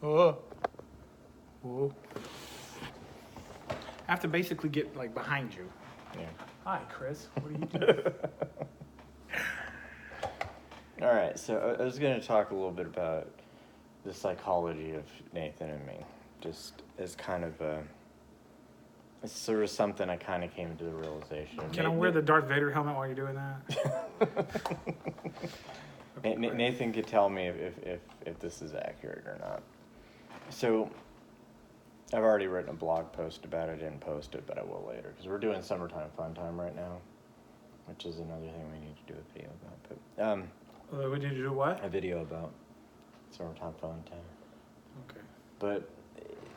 Oh. Whoa. I have to basically get like behind you. Yeah. Hi, Chris. What are you doing? All right, so I was going to talk a little bit about the psychology of Nathan and me, just as kind of it's sort of something I kind of came to the realization. Can I wear the Darth Vader helmet while you're doing that? Nathan could tell me if this is accurate or not. So I've already written a blog post about it. I didn't post it, but I will later, because we're doing summertime fun time right now, which is another thing we need to do a video about. But We need to do what? a video about summertime fun time. Okay. But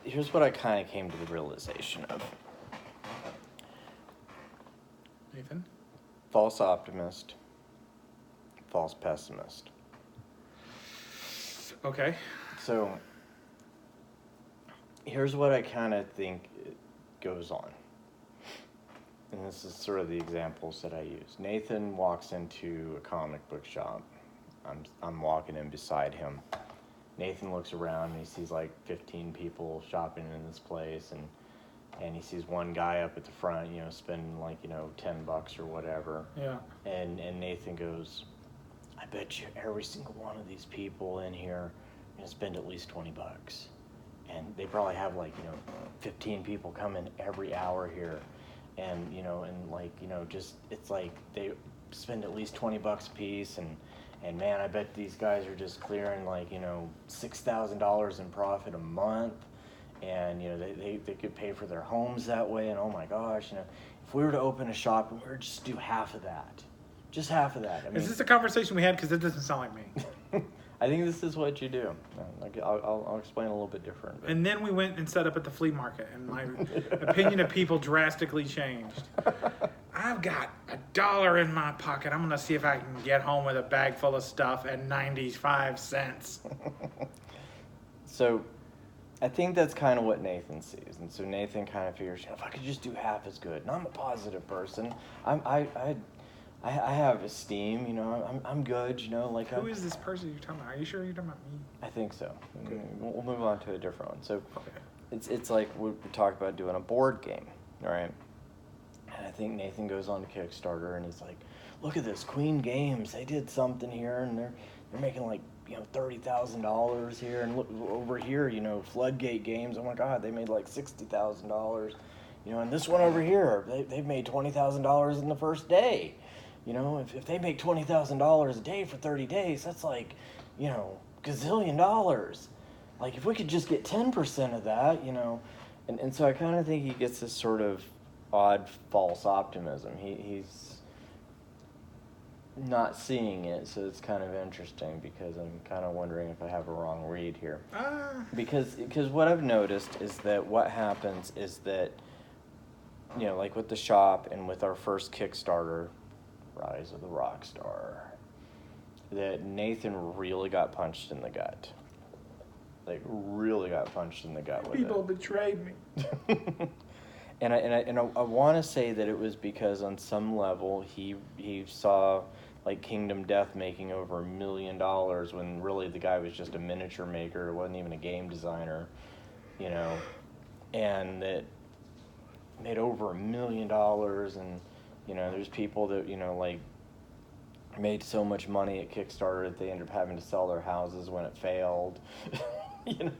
here's what I kind of came to the realization of. Nathan? False optimist, false pessimist. Okay. So here's what I kind of think goes on. And this is sort of the examples that I use. Nathan walks into a comic book shop. I'm walking in beside him. Nathan looks around and he sees like 15 people shopping in this place, and he sees one guy up at the front, spending like, $10 or whatever. Yeah. And Nathan goes, I bet you every single one of these people in here are going to spend at least $20. And they probably have 15 people come in every hour here. And, just, it's like they spend at least $20 a piece. And man, I bet these guys are just clearing $6,000 in profit a month. And, they could pay for their homes that way. And oh my gosh, if we were to open a shop and we were to just do half of that. Just half of that. I mean, is this a conversation we had? Because it doesn't sound like me. I think this is what you do. I'll explain a little bit different. But. And then we went and set up at the flea market, and my opinion of people drastically changed. I've got $1 in my pocket. I'm going to see if I can get home with a bag full of stuff at 95 cents. So I think that's kind of what Nathan sees. And so Nathan kind of figures, if I could just do half as good. And I'm a positive person. I have esteem, I'm good, Who is this person you're talking about? Are you sure you're talking about me? I think so. Okay. We'll move on to a different one. So Okay. it's like we talked about doing a board game, all right? And I think Nathan goes on to Kickstarter and he's like, look at this, Queen Games, they did something here and they're making $30,000 here, and look over here, Floodgate Games, oh my God, they made $60,000, and this one over here, they've made $20,000 in the first day. If they make $20,000 a day for 30 days, that's gazillion dollars. Like, if we could just get 10% of that, and so I kind of think he gets this sort of odd false optimism. He's not seeing it, so it's kind of interesting, because I'm kind of wondering if I have a wrong read here. Because what I've noticed is that what happens is that, like with the shop and with our first Kickstarter, Rise of the Rockstar, that Nathan really got punched in the gut. Like, really got punched in the gut with People betrayed me. And I want to say that it was because on some level he saw Kingdom Death making over $1 million when really the guy was just a miniature maker, wasn't even a game designer, and that made over $1 million, and there's people that made so much money at Kickstarter that they ended up having to sell their houses when it failed. And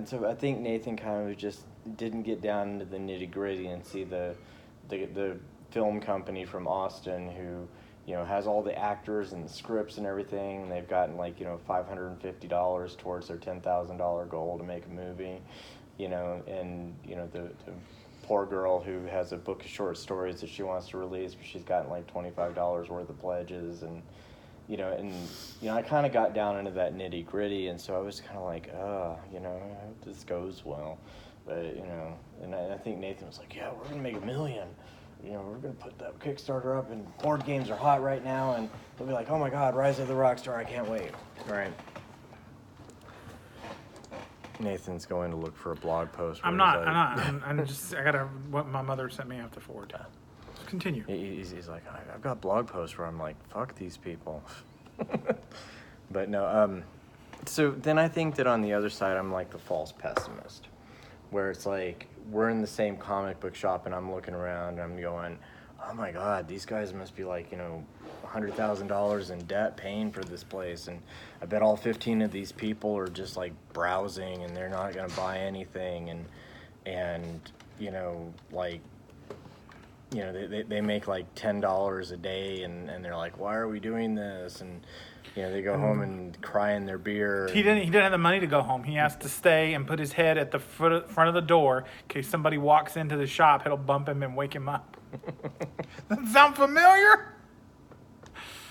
so I think Nathan kind of just didn't get down into the nitty-gritty and see the film company from Austin who has all the actors and the scripts and everything, and they've gotten $550 towards their $10,000 goal to make a movie, and the poor girl who has a book of short stories that she wants to release, but she's gotten $25 worth of pledges, and I kind of got down into that nitty gritty, and so I was kind of I hope this goes well, but and I think Nathan was like, yeah, we're gonna make $1 million, we're gonna put that Kickstarter up, and board games are hot right now, and they'll be like, oh my God, Rise of the Rockstar, I can't wait. Right. Nathan's going to look for a blog post. I'm not. I gotta. What my mother sent me, I have to forward. Continue. He's like, I've got blog posts where I'm like, fuck these people. But no, So then I think that on the other side, I'm like the false pessimist, where it's like we're in the same comic book shop and I'm looking around and I'm going, oh my God, these guys must be like, $100,000 in debt paying for this place. And I bet all 15 of these people are just like browsing and they're not going to buy anything. And they make like $10 a day and they're like, why are we doing this? And they go home and cry in their beer. He didn't have the money to go home. He has to stay and put his head at the front of the door in case somebody walks into the shop. It'll bump him and wake him up. That sound familiar?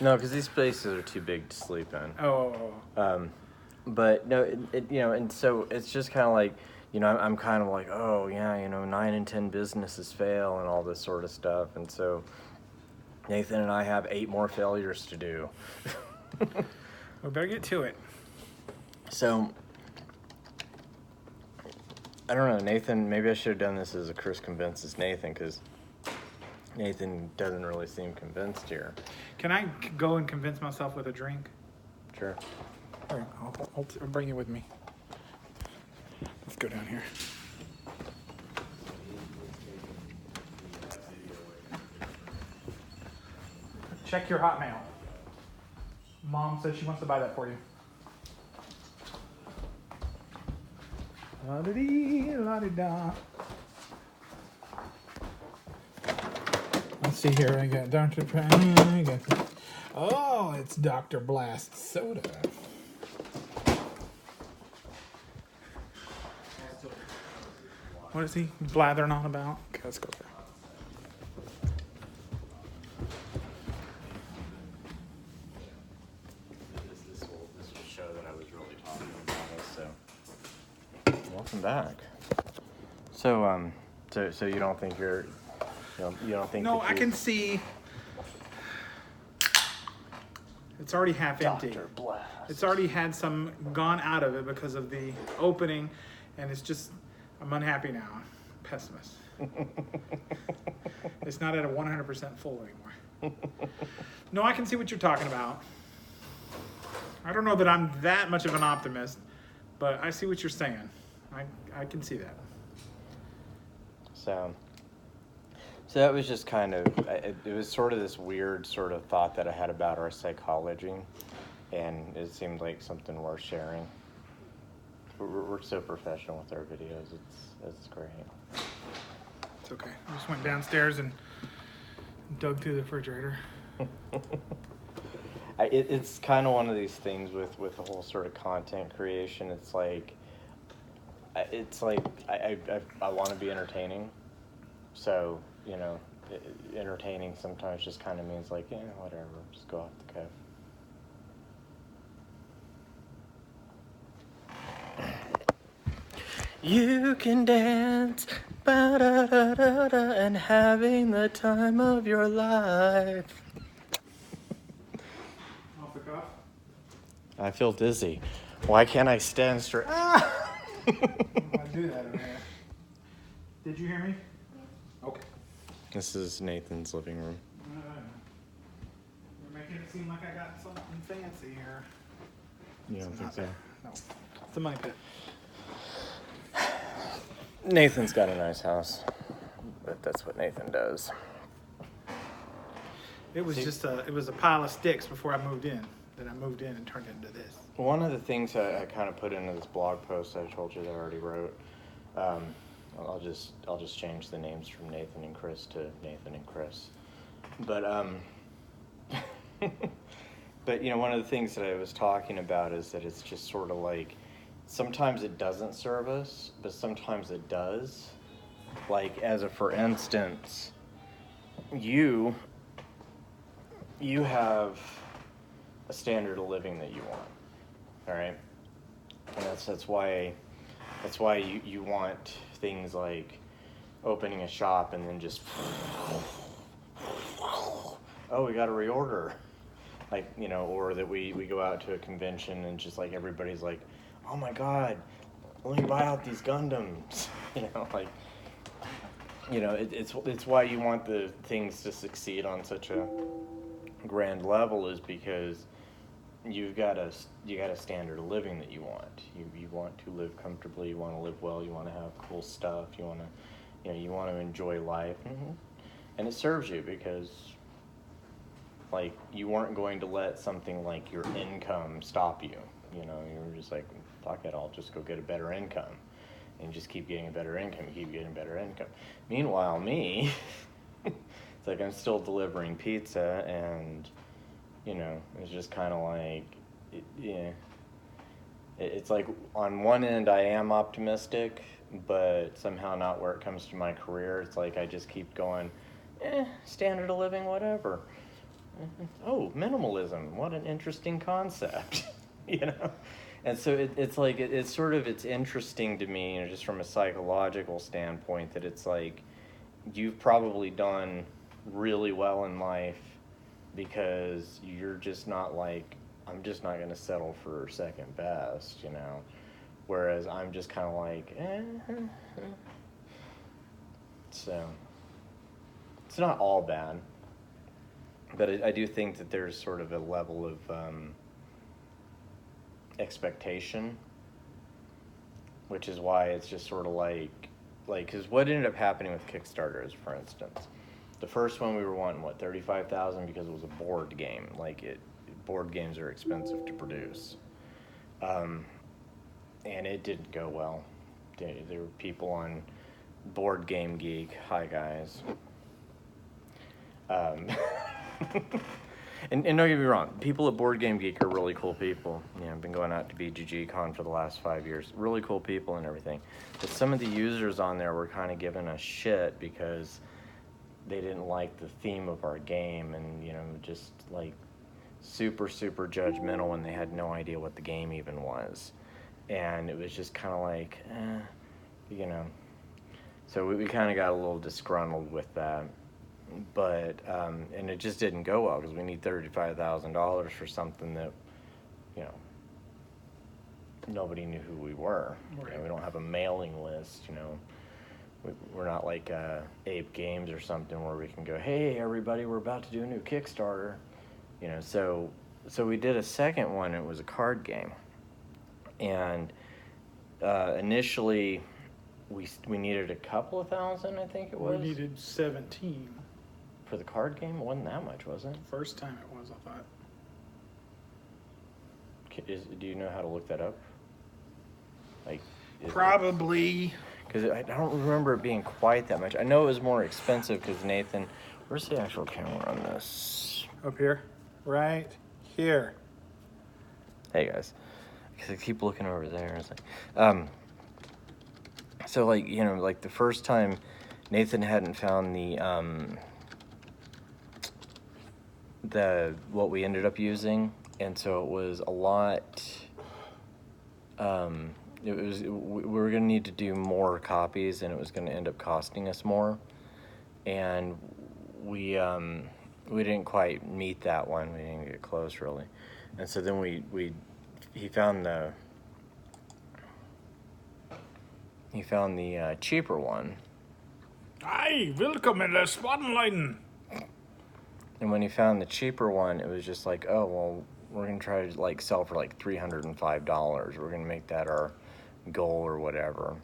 No, because these places are too big to sleep in. Oh. But no, and so it's just kind of like, I'm kind of like, oh yeah, 9 in 10 businesses fail and all this sort of stuff. And so Nathan and I have 8 more failures to do. We better get to it. So, I don't know, Nathan, maybe I should have done this as a Chris convinces Nathan, because Nathan doesn't really seem convinced here. Can I go and convince myself with a drink? Sure. All right, I'll bring you with me. Let's go down here. Check your Hotmail. Mom says she wants to buy that for you. La-da-dee, la-di-da. Let's see here. I got Dr. Oh, it's Dr. Blast soda. What is he blathering on about? Okay, let's go there. This will show that I was really talking about it. So, welcome back. So, so you don't think you don't think? No, I can see. It's already half empty. Dr. Blast. It's already had some gone out of it because of the opening, and it's just. I'm unhappy now. I'm pessimist. It's not at a 100% full anymore. No, I can see what you're talking about. I don't know that I'm that much of an optimist, but I see what you're saying. I can see that. So that was just kind of, it was sort of this weird sort of thought that I had about our psychology, and it seemed like something worth sharing. We're so professional with our videos. It's great. It's okay. I just went downstairs and dug through the refrigerator. It's kind of one of these things with the whole sort of content creation. It's like I want to be entertaining. So, entertaining sometimes just kind of means like, whatever, just go off the cuff. You can dance, ba-da-da-da-da, and having the time of your life. Off the cuff? I feel dizzy. Why can't I stand straight? Ah! I do that over here. Did you hear me? Okay. This is Nathan's living room. You're making it seem like I got something fancy here. You don't think so? No. It's the money pit. Nathan's got a nice house, but that's what Nathan does. It was it was a pile of sticks before I moved in. Then I moved in and turned it into this. One of the things I kind of put into this blog post I told you that I already wrote, I'll just change the names from Nathan and Chris to Nathan and Chris. But but one of the things that I was talking about is that it's just sort of like sometimes it doesn't serve us, but sometimes it does. Like for instance, you have a standard of living that you want, all right? And that's why you want things like opening a shop and then just, oh, we got to reorder, or that we go out to a convention and just like everybody's like, oh my God, let me buy out these Gundams, it's why you want the things to succeed on such a grand level is because you got a standard of living that you want. You want to live comfortably. You want to live well. You want to have cool stuff. You want to, you want to enjoy life, and it serves you because, like, you weren't going to let something like your income stop you. You were just like, fuck it, I'll just go get a better income, and just keep getting a better income. Keep getting better income. Meanwhile, me, it's like I'm still delivering pizza and. It's just kind of like, it's like on one end I am optimistic, but somehow not where it comes to my career. It's like I just keep going, standard of living, whatever. Oh, minimalism, what an interesting concept, And so it's like, it's interesting to me, just from a psychological standpoint, that it's like, you've probably done really well in life because you're just not like, I'm just not going to settle for second best, whereas I'm just kind of like, So it's not all bad, but I do think that there's sort of a level of expectation, which is why it's just sort of like, because what ended up happening with Kickstarter is, for instance, the first one we were wanting, $35,000 because it was a board game. Board games are expensive to produce. And it didn't go well. There were people on Board Game Geek. Hi, guys. And don't get me wrong, people at Board Game Geek are really cool people. I've been going out to BGG Con for the last 5 years. Really cool people and everything. But some of the users on there were kind of giving us shit because they didn't like the theme of our game, and just like super judgmental when they had no idea what the game even was, and it was just kind of like, so we kind of got a little disgruntled with that, but and it just didn't go well because we need $35,000 for something that nobody knew who we were. Right. We don't have a mailing list. We're not like Ape Games or something where we can go, hey, everybody, we're about to do a new Kickstarter. So we did a second one. It was a card game. And initially, we needed a couple of thousand, I think it was. We needed 17. For the card game? It wasn't that much, was it? First time it was, I thought. Do you know how to look that up? Probably. Because I don't remember it being quite that much. I know it was more expensive because Nathan... Where's the actual camera on this? Up here? Right here. Hey, guys. Because I keep looking over there. It's like... So, the first time, Nathan hadn't found what we ended up using. And so it was a lot... we were going to need to do more copies, and it was going to end up costing us more, and we didn't quite meet that one. We didn't get close, really. And so then he found the cheaper one. Hi, welcome in the spotlight. And when he found the cheaper one, it was just like, oh, well, we're going to try to sell for $305. We're going to make that our goal or whatever.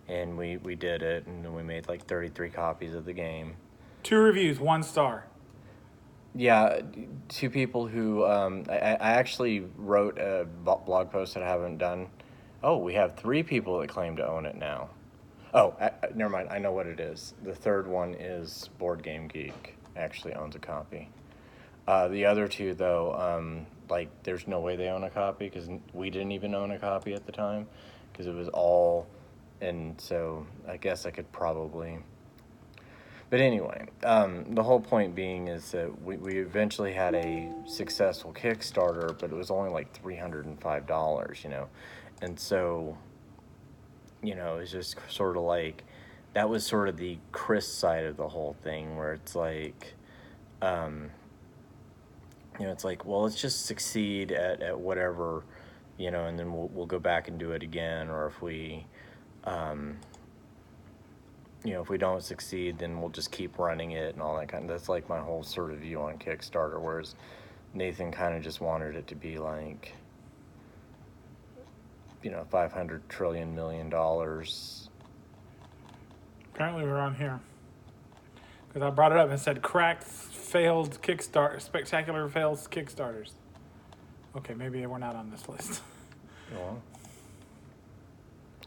And we did it, and then we made 33 copies of the game. 2 reviews, 1 star. Yeah, 2 people who I actually wrote a blog post that I haven't done. Oh, we have 3 people that claim to own it now. Oh, never mind. I know what it is. The third one is Board Game Geek. Actually owns a copy. The other 2, though, there's no way they own a copy because we didn't even own a copy at the time because it was all, and so I guess I could probably. But anyway, the whole point being is that we eventually had a successful Kickstarter, but it was only $305, and so, it's just sort of that was sort of the Chris side of the whole thing where it's it's well, let's just succeed at whatever, and then we'll go back and do it again. Or if we, if we don't succeed, then we'll just keep running it and all that kind of. That's my whole sort of view on Kickstarter. Whereas, Nathan kind of just wanted it to be like, $500 trillion million. Apparently we're on here. Because I brought it up and said cracked failed Kickstarter, spectacular fails Kickstarters. Okay, maybe we're not on this list. Well,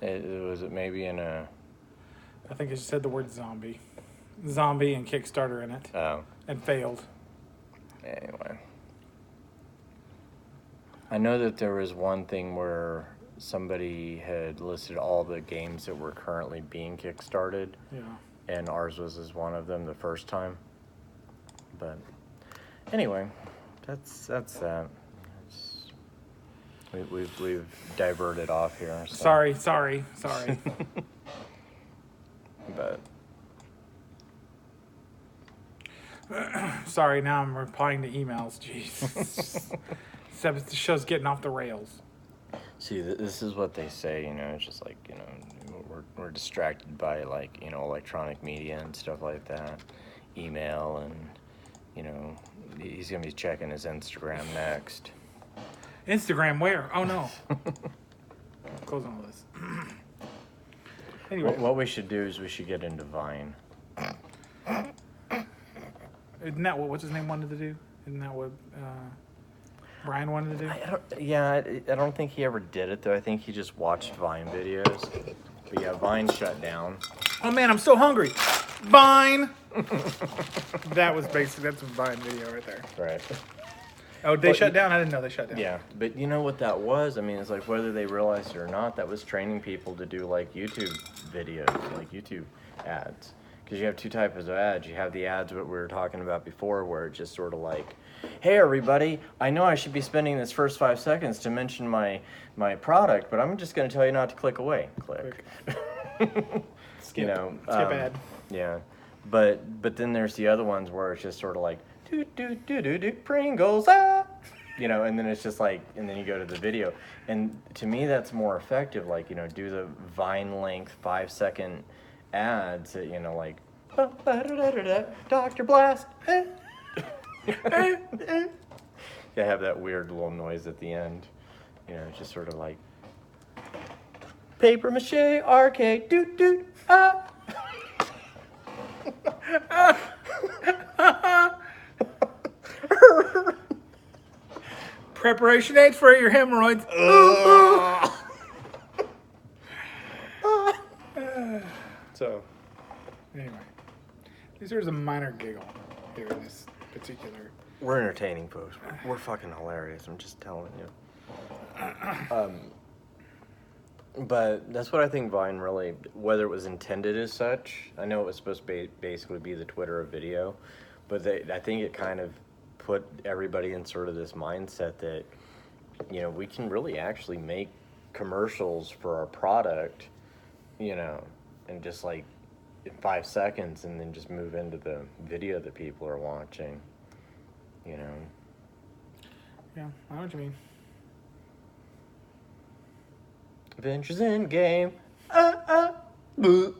was it maybe in a... I think it just said the word zombie. Zombie and Kickstarter in it. Oh. And failed. Anyway. I know that there was one thing where somebody had listed all the games that were currently being kickstarted. Yeah. And ours was as one of them the first time. But anyway, that's that. We've diverted off here. So. Sorry. But sorry, now I'm replying to emails. Jeez. The show's getting off the rails. see, this is what they say. It's just like we're distracted by like electronic media and stuff like that, email, and he's gonna be checking his Instagram next. Instagram where? Oh no. Closing all this. Anyway, What we should do is we should get into Vine. isn't that what's his name wanted to do? Isn't that what Brian wanted to do? I don't think he ever did it though. I think he just watched Vine videos. But yeah, Vine shut down. Oh man, I'm so hungry. Vine. That's a Vine video right there. Right. Oh, they shut down? I didn't know they shut down. Yeah, but you know what that was? I mean, it's like whether they realized it or not, that was training people to do like YouTube videos, like YouTube ads. Because you have two types of ads. You have the ads that we were talking about before where it's just sort of like, hey everybody, I know I should be spending this first 5 seconds to mention my product, but I'm just going to tell you not to click away. Click. Skip ad. Yeah. But then there's the other ones where it's just sort of like, do Pringles, and then it's just like, and then you go to the video, and to me that's more effective. Like do the Vine length 5 second ads that like Dr. Blast. Yeah, have that weird little noise at the end. Just sort of like paper mache arcade Preparation aids for your hemorrhoids. So, Anyway, there's a minor giggle here in this particular. we're entertaining, folks. We're fucking hilarious. I'm just telling you. But that's what I think Vine really, whether it was intended as such, I know it was supposed to basically be the Twitter of video, but I think it kind of put everybody in sort of this mindset that, we can really actually make commercials for our product, and just like in 5 seconds and then just move into the video that people are watching, Yeah, I know what you mean. Avengers Endgame. Boo.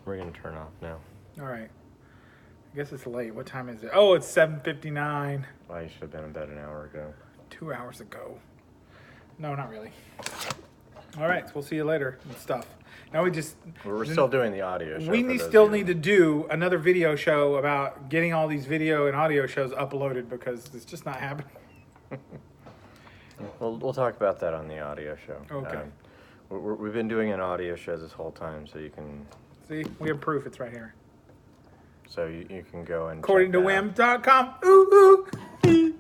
We're gonna turn off now. All right. I guess it's late. What time is it? Oh, it's 7:59. Well, you should have been in bed an hour ago. 2 hours ago. No, not really. All right, so we'll see you later and stuff. Now We're still doing the audio show. We still need to do another video show about getting all these video and audio shows uploaded because it's just not happening. We'll talk about that on the audio show. Okay. We've been doing an audio show this whole time, so you can... See, we have proof. It's right here. So you can go and According to check that out. Whim.com. Ooh, ooh.